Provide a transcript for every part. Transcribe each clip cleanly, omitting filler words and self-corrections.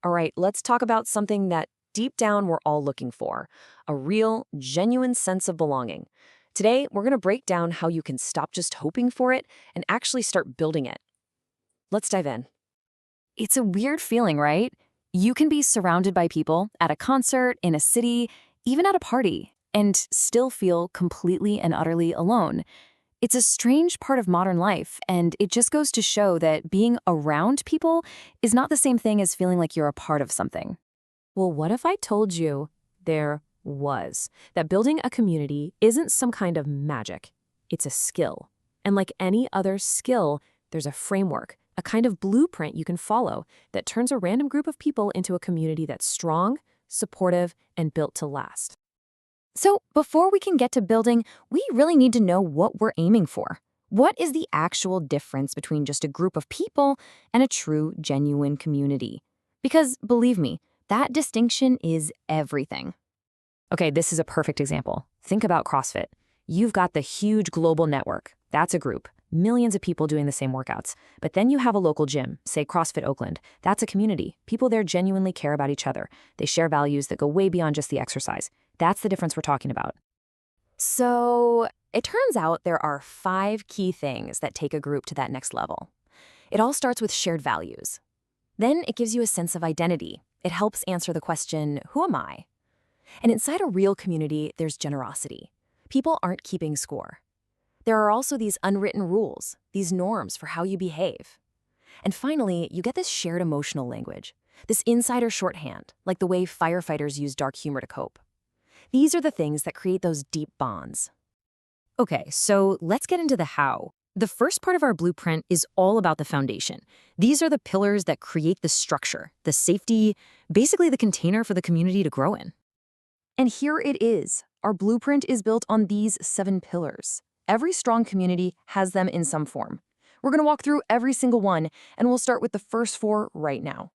All right, let's talk about something that deep down we're all looking for, a real, genuine sense of belonging. Today, we're going to break down how you can stop just hoping for it and actually start building it. Let's dive in. It's a weird feeling, right? You can be surrounded by people at a concert, in a city, even at a party, and still feel completely and utterly alone. It's a strange part of modern life, and it just goes to show that being around people is not the same thing as feeling like you're a part of something. Well, what if I told you there was that building a community isn't some kind of magic? It's a skill. And like any other skill, there's a framework, a kind of blueprint you can follow that turns a random group of people into a community that's strong, supportive, and built to last. So, before we can get to building, we really need to know what we're aiming for. What is the actual difference between just a group of people and a true, genuine community? Because, believe me, that distinction is everything. Okay, this is a perfect example. Think about CrossFit. You've got the huge global network. That's a group. Millions of people doing the same workouts. But then you have a local gym, say CrossFit Oakland. That's a community. People there genuinely care about each other. They share values that go way beyond just the exercise. That's the difference we're talking about. So, it turns out there are 5 key things that take a group to that next level. It all starts with shared values. Then it gives you a sense of identity. It helps answer the question, who am I? And inside a real community, there's generosity. People aren't keeping score. There are also these unwritten rules, these norms for how you behave. And finally, you get this shared emotional language, this insider shorthand, like the way firefighters use dark humor to cope. These are the things that create those deep bonds. Okay, so let's get into the how. The first part of our blueprint is all about the foundation. These are the pillars that create the structure, the safety, basically the container for the community to grow in. And here it is. Our blueprint is built on these 7 pillars. Every strong community has them in some form. We're going to walk through every single one, and we'll start with the first 4 right now.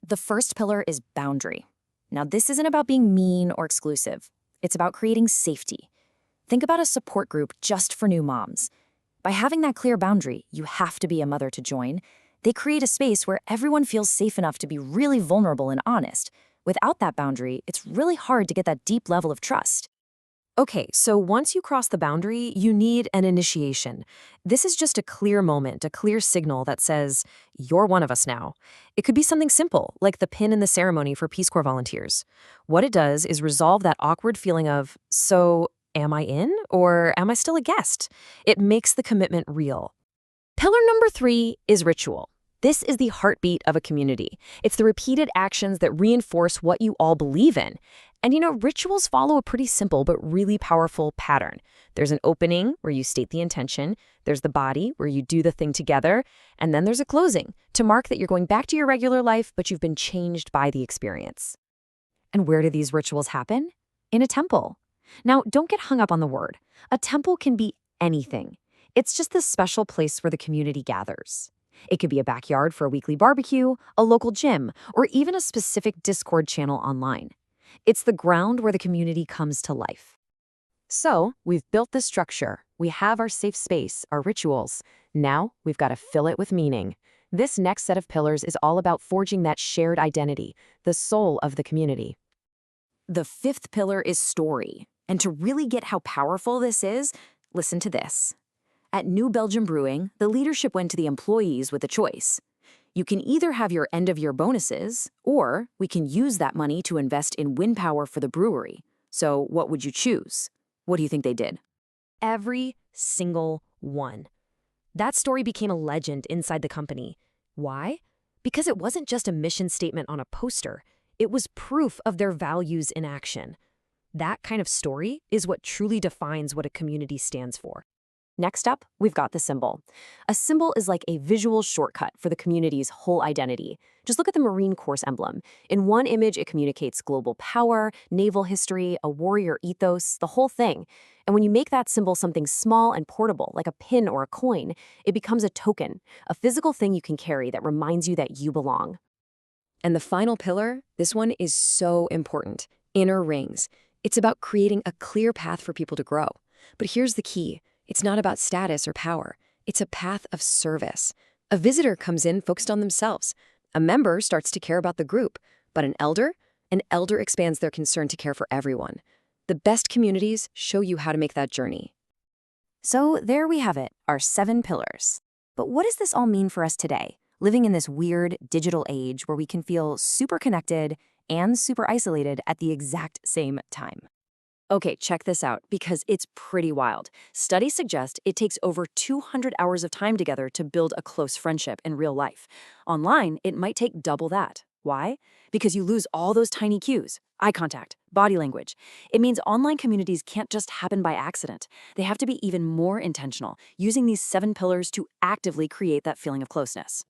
The first pillar is boundary. Now, this isn't about being mean or exclusive. It's about creating safety. Think about a support group just for new moms. By having that clear boundary, you have to be a mother to join. They create a space where everyone feels safe enough to be really vulnerable and honest. Without that boundary, it's really hard to get that deep level of trust. Okay, so once you cross the boundary, you need an initiation. This is just a clear moment, a clear signal that says, you're one of us now. It could be something simple, like the pin in the ceremony for Peace Corps volunteers. What it does is resolve that awkward feeling of, so am I in or am I still a guest? It makes the commitment real. Pillar number 3 is ritual. This is the heartbeat of a community. It's the repeated actions that reinforce what you all believe in. And rituals follow a pretty simple but really powerful pattern. There's an opening where you state the intention, there's the body where you do the thing together, and then there's a closing to mark that you're going back to your regular life, but you've been changed by the experience. And where do these rituals happen? In a temple. Now, don't get hung up on the word. A temple can be anything. It's just the special place where the community gathers. It could be a backyard for a weekly barbecue, a local gym, or even a specific Discord channel online. It's the ground where the community comes to life. So, we've built the structure. We have our safe space, our rituals. Now, we've got to fill it with meaning. This next set of pillars is all about forging that shared identity, the soul of the community. The 5th pillar is story. And to really get how powerful this is, listen to this. At New Belgium Brewing, the leadership went to the employees with a choice. You can either have your end-of-year bonuses, or we can use that money to invest in wind power for the brewery. So what would you choose? What do you think they did? Every single one. That story became a legend inside the company. Why? Because it wasn't just a mission statement on a poster. It was proof of their values in action. That kind of story is what truly defines what a community stands for. Next up, we've got the symbol. A symbol is like a visual shortcut for the community's whole identity. Just look at the Marine Corps emblem. In one image, it communicates global power, naval history, a warrior ethos, the whole thing. And when you make that symbol something small and portable, like a pin or a coin, it becomes a token, a physical thing you can carry that reminds you that you belong. And the final pillar, this one is so important, inner rings. It's about creating a clear path for people to grow. But here's the key. It's not about status or power. It's a path of service. A visitor comes in focused on themselves. A member starts to care about the group, but an elder expands their concern to care for everyone. The best communities show you how to make that journey. So there we have it, our 7 pillars. But what does this all mean for us today, living in this weird digital age where we can feel super connected and super isolated at the exact same time? Okay, check this out, because it's pretty wild. Studies suggest it takes over 200 hours of time together to build a close friendship in real life. Online, it might take double that. Why? Because you lose all those tiny cues, eye contact, body language. It means online communities can't just happen by accident. They have to be even more intentional, using these 7 pillars to actively create that feeling of closeness.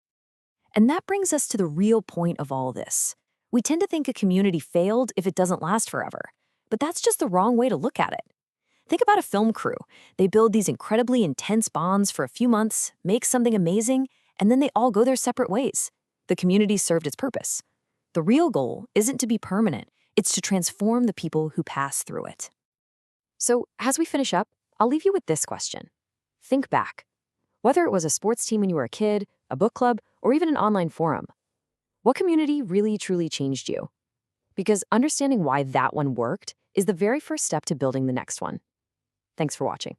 And that brings us to the real point of all this. We tend to think a community failed if it doesn't last forever. But that's just the wrong way to look at it. Think about a film crew. They build these incredibly intense bonds for a few months, make something amazing, and then they all go their separate ways. The community served its purpose. The real goal isn't to be permanent, it's to transform the people who pass through it. So, as we finish up, I'll leave you with this question. Think back. Whether it was a sports team when you were a kid, a book club, or even an online forum, what community really truly changed you? Because understanding why that one worked is the very first step to building the next one. Thanks for watching.